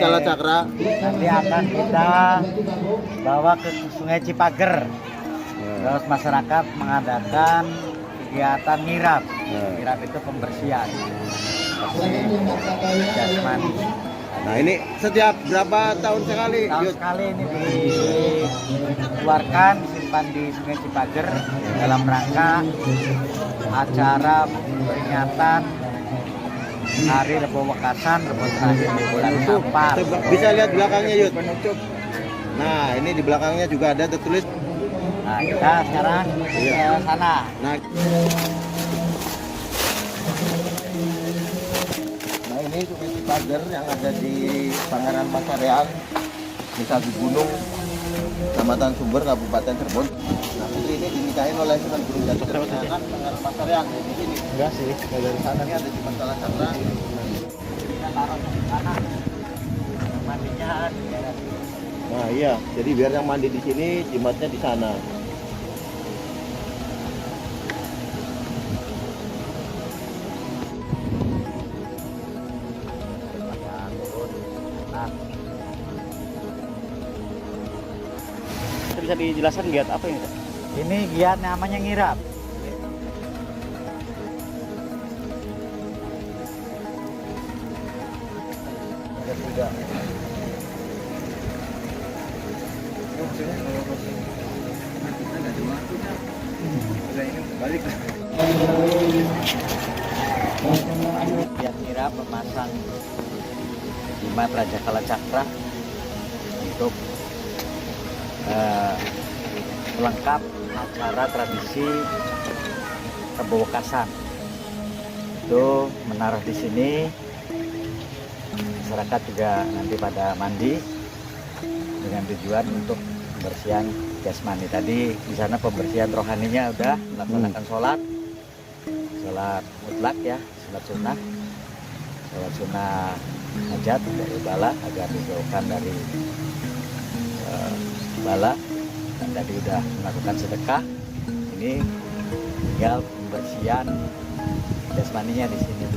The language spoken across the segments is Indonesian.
Kalacakra? Nanti akan kita bawa ke Sungai Cipager. Terus masyarakat mengadakan kegiatan nirap. Nirap itu pembersihan bersih jasmani. Nah ini setiap berapa tahun sekali? Tahun sekali ini dikeluarkan, disimpan di Sungai Cipager dalam rangka acara peringatan Hari Rebo Wekasan, Rebo terakhir di bulan Safar. Bisa lihat belakangnya Yud. Nah ini di belakangnya juga ada tertulis. Nah kita sekarang ke sana. Nah ini Sungai Cipager yang ada di Pangaran Pasarean, Desa Gunung, Kecamatan Sumber, Kabupaten Cirebon. Nah ini dinikahin oleh Sunan Gunung Jati Pangaran Pasarean di sini. Enggak sih, dari sana. Ini ada di Kalacakra. Kita taruh di sana. Mandinya di daerah sini. Nah iya, jadi biar yang mandi di sini, jimatnya di sana. Bisa dijelaskan giat apa ini? Ini giat namanya ngirap. Ada kuda. Balik. Giat ngirap memasang jimat Raja Kalacakra untuk pelengkap acara tradisi Rebo Wekasan. Itu menaruh di sini, masyarakat juga nanti pada mandi dengan tujuan untuk pembersihan jasmani. Tadi di sana pembersihan rohaninya udah melaksanakan sholat mutlak ya, sholat sunnah hajat dari bala agar dijauhkan dari bala. Dan tadi udah melakukan sedekah. Ini tinggal pembersihan jasmaninya di sini.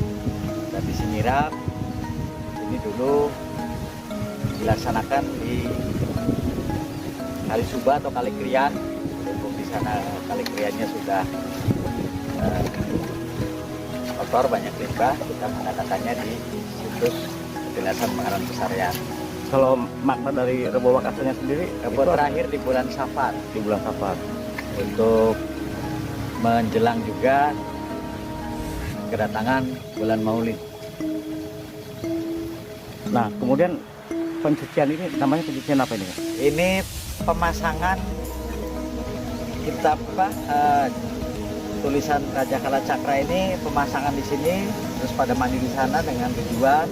Tradisi nirap ini dulu dilaksanakan di Kali Suba atau Kali Krian. Untuk di sana Kali Kriannya sudah kotor, banyak limbah. Kita mengadakannya di situs Kedinasan Pangaran Pasarean. Kalau makna dari Rebo Wekasannya sendiri, Rebo terakhir di bulan Safar. di bulan Safar. Untuk menjelang juga kedatangan bulan Maulid. Nah, kemudian pencucian ini namanya pencucian apa ini? Ini pemasangan kitab tulisan Raja Kalacakra ini, pemasangan di sini, terus pada mandi di sana dengan tujuan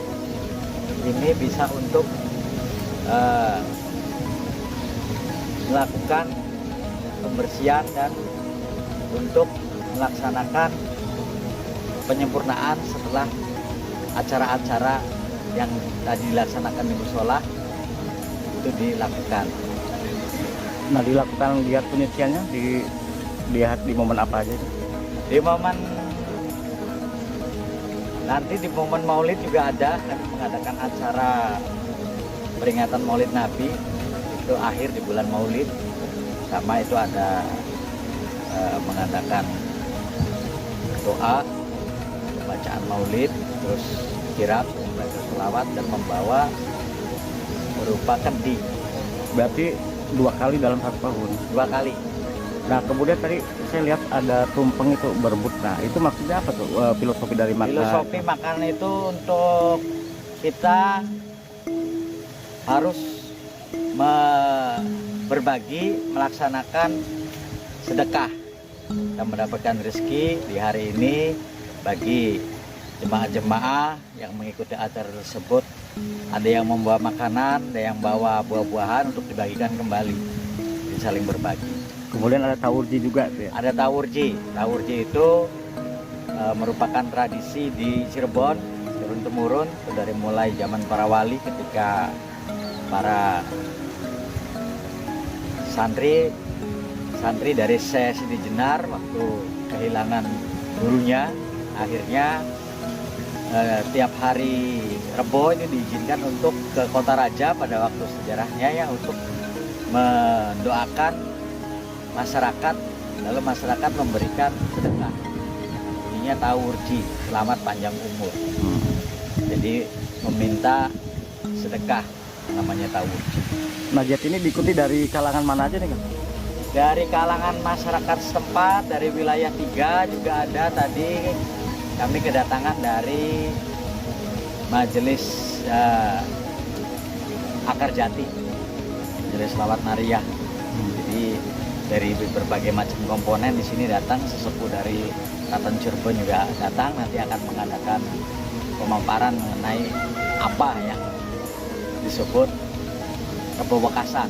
ini bisa untuk melakukan pembersihan dan untuk melaksanakan penyempurnaan setelah acara-acara yang tadi dilaksanakan di musola itu dilakukan. Nah, dilakukan giat penyuciannya dilihat di momen apa aja itu? Di momen nanti di momen Maulid juga ada, kami mengadakan acara peringatan Maulid Nabi itu akhir di bulan Maulid, sama itu ada mengadakan doa, bacaan Maulid, terus kirap, membaca selawat dan membawa berupa kendi. Berarti 2 kali dalam 1 tahun. 2 kali. Nah, kemudian tadi saya lihat ada tumpeng itu berebut. Nah, itu maksudnya apa tuh? Filosofi dari makna? Filosofi makanan itu untuk kita harus berbagi, melaksanakan sedekah dan mendapatkan rezeki di hari ini. Bagi jemaah-jemaah yang mengikuti acara tersebut, ada yang membawa makanan, ada yang bawa buah-buahan untuk dibagikan kembali, saling berbagi. Kemudian ada tawurji juga tuh ya? Ada tawurji. Tawurji itu merupakan tradisi di Cirebon turun-temurun dari mulai zaman para wali, ketika para santri dari Syekh Sidi Jenar waktu kehilangan gurunya, akhirnya tiap hari Rebo ini diizinkan untuk ke Kota Raja pada waktu sejarahnya ya, untuk mendoakan masyarakat, lalu masyarakat memberikan sedekah. Ininya tawurji, selamat panjang umur. Jadi meminta sedekah, namanya tawurji. Najat ini diikuti dari kalangan mana aja nih Kang? Dari kalangan masyarakat setempat, dari wilayah 3 juga ada. Tadi kami kedatangan dari Majelis Akar Jati, Majelis Lawat Nariyah. Jadi dari berbagai macam komponen di sini datang, sesepuh dari Keraton Cirebon juga datang, nanti akan mengadakan pemaparan mengenai apa yang disebut Rebo Wekasan.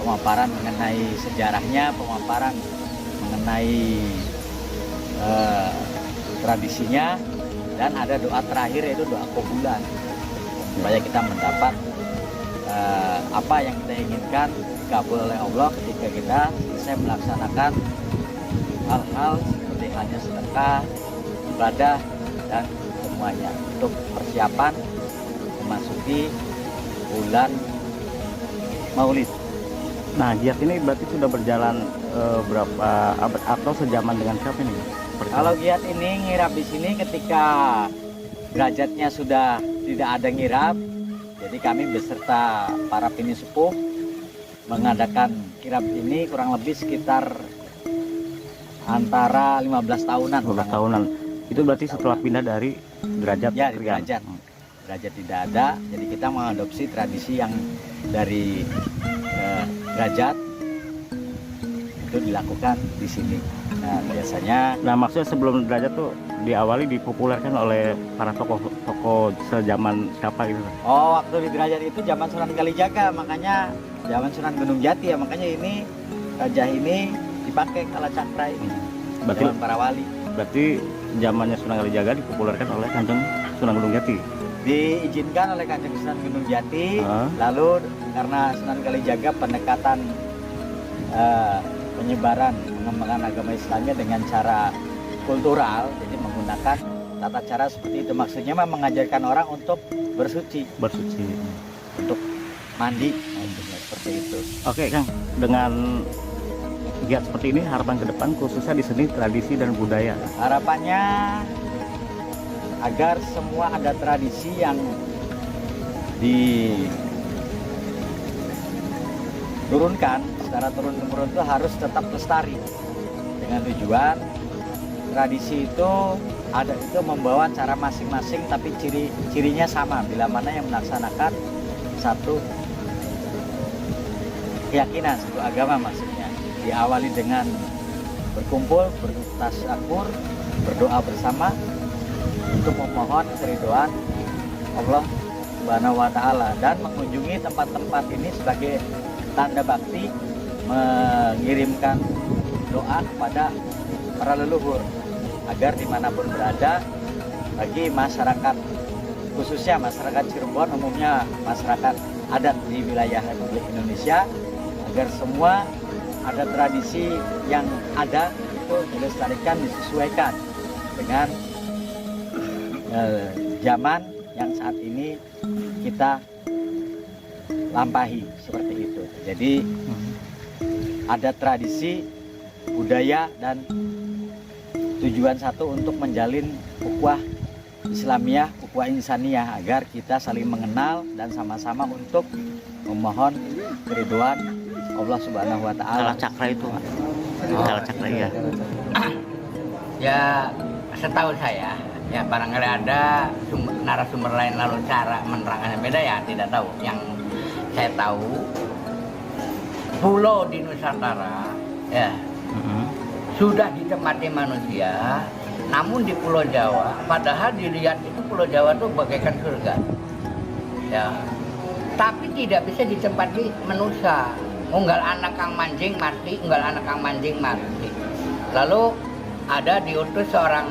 Pemaparan mengenai sejarahnya, pemaparan mengenai tradisinya, dan ada doa terakhir yaitu doa kobulan, supaya kita mendapat apa yang kita inginkan dikabul oleh Allah ketika kita selesai melaksanakan hal-hal seperti halnya sedekah, ibadah, dan semuanya untuk persiapan memasuki bulan Maulid. Nah, giat ini berarti sudah berjalan berapa abad atau sejaman dengan siapa ini? Kalau giat ini ngirap di sini ketika derajatnya sudah tidak ada ngirap, jadi kami beserta para pinisepuh mengadakan kirap ini kurang lebih sekitar antara 15 tahunan. 15 tahunan. Itu berarti setelah pindah dari derajat Ya, Krian. derajat tidak ada, jadi kita mengadopsi tradisi yang dari derajat itu dilakukan di sini. Nah, biasanya Nah, maksudnya sebelum derajat tuh diawali dipopulerkan oleh para tokoh sejaman siapa gitu? waktu di derajat itu zaman Sunan Kalijaga, makanya zaman Sunan Gunung Jati ya, makanya ini gajah ini dipakai kalacakra ini. Berarti Zaman para wali. berarti zamannya Sunan Kalijaga dipopulerkan oleh Kanjeng Sunan Gunung Jati. Diizinkan oleh Kanjeng Sunan Gunung Jati, Ah. lalu karena Sunan Kalijaga pendekatan penyebaran pengembangan agama Islamnya dengan cara kultural, jadi menggunakan tata cara seperti itu. Maksudnya mah mengajarkan orang untuk bersuci, Bersuci. untuk mandi, seperti itu. Oke Kang, dengan giat seperti ini harapan ke depan khususnya di seni, tradisi dan budaya. Harapannya agar semua ada tradisi yang diturunkan secara turun-temurun itu harus tetap lestari, dengan tujuan tradisi itu ada itu membawa cara masing-masing tapi cirinya sama, bila mana yang melaksanakan satu keyakinan, satu agama. Maksudnya diawali dengan berkumpul, bertasyakur, berdoa bersama untuk memohon keridhaan Allah Subhanahu wa Ta'ala, dan mengunjungi tempat-tempat ini sebagai tanda bakti, mengirimkan doa kepada para leluhur agar dimanapun berada, bagi masyarakat khususnya masyarakat Cirebon, umumnya masyarakat adat di wilayah Republik Indonesia, agar semua ada tradisi yang ada itu dilestarikan, disesuaikan dengan zaman yang saat ini kita lampahi, seperti itu. Jadi ada tradisi, budaya, dan tujuan satu untuk menjalin ukhuwah Islamiyah, ukhuwah insaniyah, agar kita saling mengenal dan sama-sama untuk memohon keridhaan Allah Subhanahu wa Ta'ala. Kalacakra itu, kalacakra ya. Ya, setahu saya, ya barangkali ada narasumber lain lalu cara menerangkannya beda, ya tidak tahu. Yang saya tahu, pulau di Nusantara ya sudah ditempati manusia, namun di Pulau Jawa, padahal dilihat itu Pulau Jawa itu bagaikan surga, ya, tapi tidak bisa ditempati manusia. Unggal anak kang mancing mati, unggal anak kang mancing mati. Lalu ada diutus seorang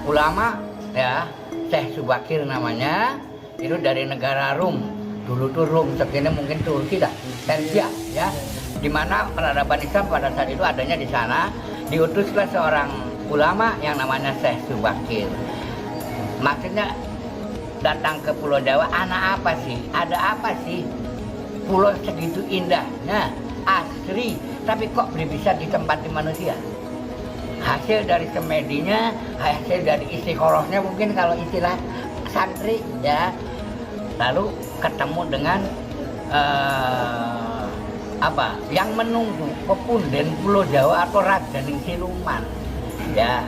ulama, ya, Syekh Subakir namanya, itu dari negara Rum. Dulu tuh Rum, sekarang mungkin Turki dah, Persia, ya, di mana peradaban Islam pada saat itu adanya di sana. Diutuslah seorang ulama yang namanya Syekh Subakir. Maksudnya datang ke Pulau Jawa, anak apa sih? Ada apa sih? Pulau segitu indahnya, asri, tapi kok belum bisa ditempati manusia? Hasil dari semedinya, hasil dari istiqorohnya mungkin kalau istilah santri ya. Lalu ketemu dengan yang menunggu pepunden Pulau Jawa atau Raja ning Siluman ya,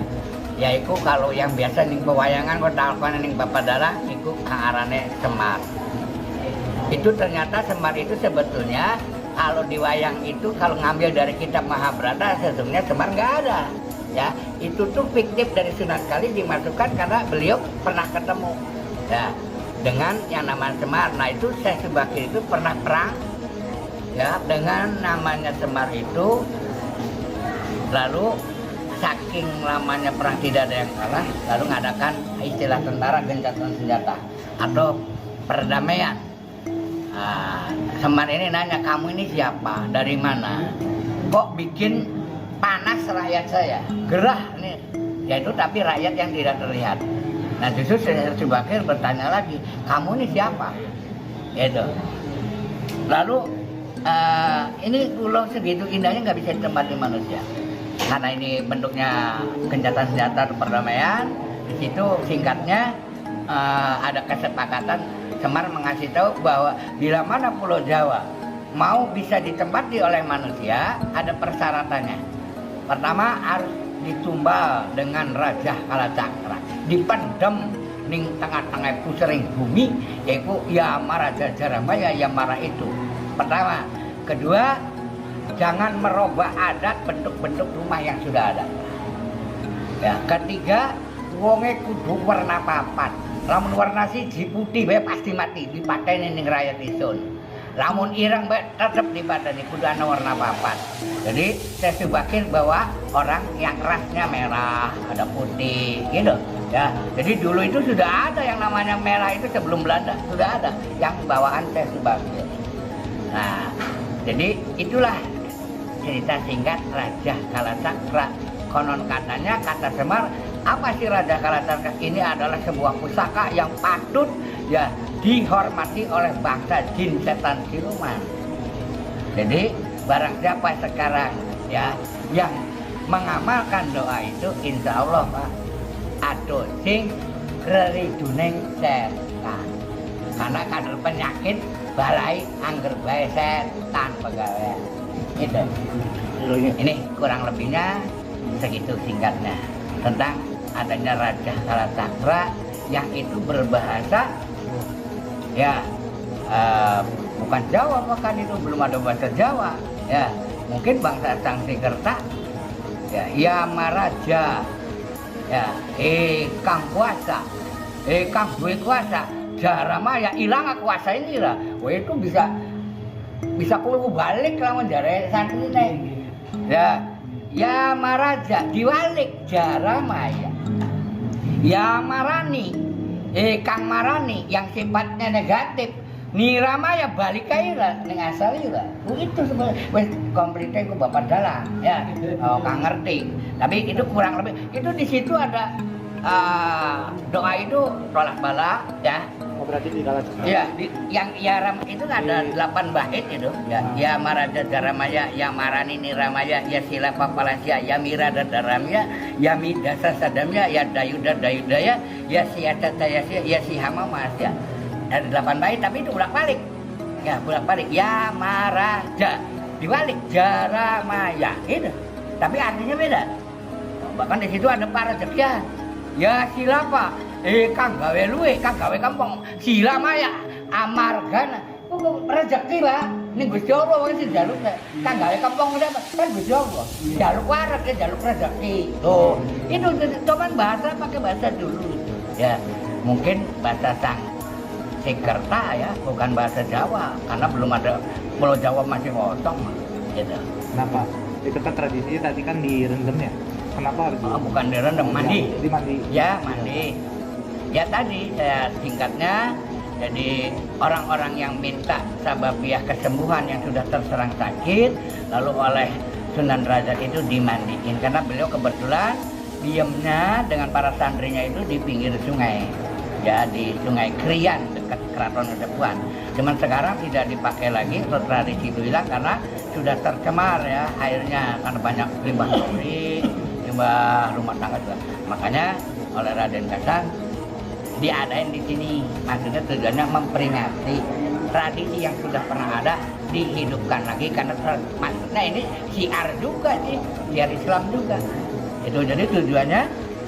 yaitu kalau yang biasa ning pewayangan kok talkon ning Bapadala iku kang arane Semar. Itu ternyata Semar itu sebetulnya kalau di wayang itu kalau ngambil dari kitab Mahabharata sesungguhnya Semar nggak ada ya, itu tuh fiktif dari Sunan Kali dimasukkan karena beliau pernah ketemu ya dengan yang namanya Semar. Nah itu Syekh Subakir itu pernah perang ya dengan namanya Semar itu, lalu saking lamanya perang tidak ada yang kalah, lalu mengadakan istilah tentara gencatan senjata atau perdamaian. Semar ini nanya, kamu ini siapa, dari mana, kok bikin panas rakyat saya, gerah nih, yaitu tapi rakyat yang tidak terlihat. Nah justru Syekh Subakir bertanya lagi, kamu ini siapa, gitu. Lalu ini pulau segitu indahnya nggak bisa ditempati manusia karena ini bentuknya gencatan senjata atau perdamaian. Di situ singkatnya ada kesepakatan Semar mengasih tahu bahwa bila mana Pulau Jawa mau bisa ditempati oleh manusia ada persyaratannya. Pertama harus ditumbal dengan Raja Kalacakra, dipendem ning tengah-tengah pusering bumi, yaitu Yamaraja Jaramaya Yamara itu. Pertama, kedua, jangan merubah adat bentuk-bentuk rumah yang sudah ada. Ya, ketiga, wonge kudu warna papat. Lamun warna siji putih bae pasti mati dipateni ning rakyat isun. Lamun ireng bae tetep dipateni kudu ana warna papat. Jadi saya Subakir bahwa orang yang rasnya merah, ada putih, gitu. Ya, jadi dulu itu sudah ada yang namanya merah itu sebelum Belanda sudah ada yang bawaan saya Subakir. Nah, jadi itulah cerita singkat Raja Kalacakra. Konon katanya kata Semar, apa sih Raja Kalacakra? Ini adalah sebuah pusaka yang patut ya dihormati oleh bangsa jin setan siluman. Jadi barang siapa sekarang ya yang mengamalkan doa itu, insya Allah Pak, aduh sing keriduneng setan. Karena kader penyakit balai angger bae setan pegawai. Itu. Ini kurang lebihnya segitu singkatnya tentang adanya Raja Kalacakra yang itu berbahasa ya bukan Jawa, bahkan itu belum ada bahasa Jawa ya, mungkin bangsa Sangsekerta ya, Yamaraja ya, kang kuasa, kang duwe kuasa, Jaramaya ilang kuasa ini lah. Wah itu bisa puluh balik lawan jare santri ya. Yamaraja diwalik Jaramaya, Yamarani kang marani yang sifatnya negatif, Niramaya balik kaira ning asal ira. Itu sebenarnya wis komplitnya ku Bapak dalam ya. Kang ngerti. Tapi itu kurang lebih itu di situ ada doa itu tolak bala ya. Oh, berarti di Kalacakra. Ya, yang Yaram itu ada 8 bait itu ya. Ya Maraja Jaramaya, Ya Marani Niramaya, Ya Sila Papalasya, Ya Mirada Daramya, Ya Midasa Sadamya, Ya Dayuda Dayudaya, Ya Siyata Tayasya, Ya Sihama Masya. Ada 8 bait tapi itu bolak-balik. Ya, bolak-balik. Ya Maraja diwalik Jaramaya itu. Tapi artinya beda. Bahkan di situ ada para sekian. Ya Silapa kang gawe luwe, kang gawe kampung, Sila Maya, Amargana. Kok rezeki Pak? Ning Gusti Allah wong sing jaluk kang gawe kampung kan Gusti Allah. Jaluk waras ya jaluk rezeki. Tuh, itu cuman bahasa pakai bahasa dulu. Ya, mungkin bahasa Sangsekerta ya, bukan bahasa Jawa karena belum ada Pulau Jawa masih kosong gitu. Kenapa? Itu kan tradisinya tadi kan direndam ya. Kenapa harus? Bukan direndam, mandi. Dimandi. Ya, mandi. Ya tadi saya singkatnya, jadi orang-orang yang minta sababiah kesembuhan yang sudah terserang sakit, lalu oleh Sunan Derajat itu dimandiin karena beliau kebetulan diemnya dengan para santrinya itu di pinggir sungai, ya di Sungai Krian dekat Keraton Kasepuhan. Cuman sekarang tidak dipakai lagi, tradisi itu hilang karena sudah tercemar ya airnya, karena banyak limbah pabrik, limbah rumah tangga juga. Makanya oleh Raden Kasang diadain di sini, maksudnya tujuannya memperingati tradisi yang sudah pernah ada dihidupkan lagi, karena maksudnya ini syiar juga sih, syiar Islam juga. Itu jadi tujuannya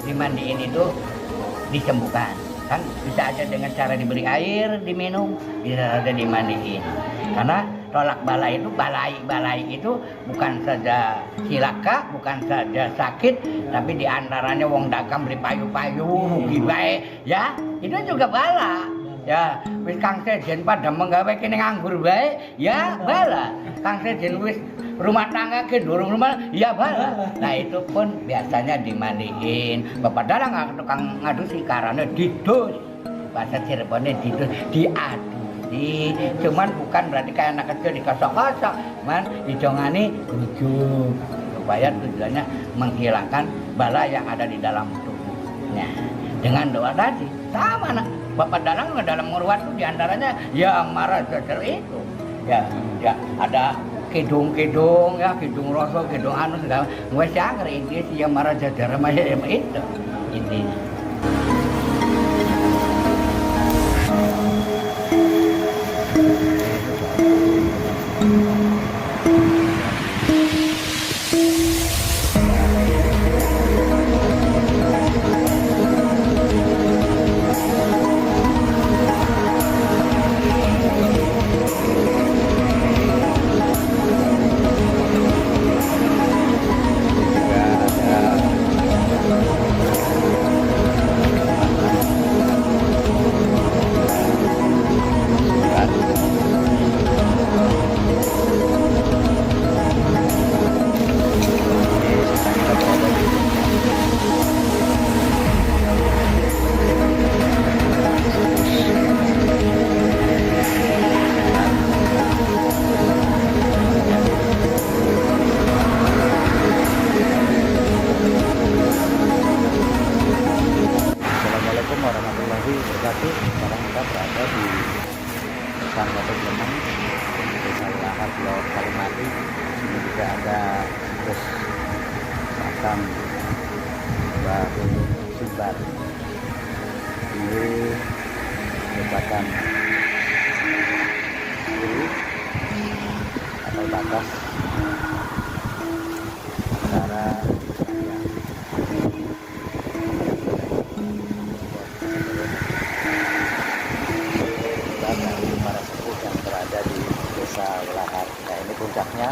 dimandiin itu disembuhkan. Kan bisa aja dengan cara diberi air diminum, bisa aja dimandiin. Karena tolak balai itu bukan saja cilaka, bukan saja sakit, tapi diantaranya wong dagang beli payu-payu rugi bae, ya itu juga bala. Ya, wis Kang Sejen pada menggawe kene nganggur bae, ya bala. Kang Sejen wis rumah tangga ke durung rumah, ya bala. Nah itu pun biasanya dimandiin. Bapak Dalang tukang ngadusi karena didus, bahasa Cirebonnya didus, diadusi. Cuman bukan berarti kayak anak kecil dikosok-kosok, man hidungane rujuk supaya tujuannya menghilangkan bala yang ada di dalam tubuhnya. Dengan doa tadi sama nak. Bapak Dalang dalam ngurwat itu diantaranya ya marah itu ya ada kidung ya, kidung rasa, kidung anu segala gue sangger intinya si yang marah jajar macam itu intinya. Assalamualaikum warahmatullahi wabarakatuh. Sekarang kita berada di Desa Batu Lemeng, Desa Lahar, Pulau Kalimati. Ini juga ada bus makam Mbah Sumbar. Ini merupakan kiri atau batas antara dari para sepuh yang berada di Desa Lahar. Nah ini puncaknya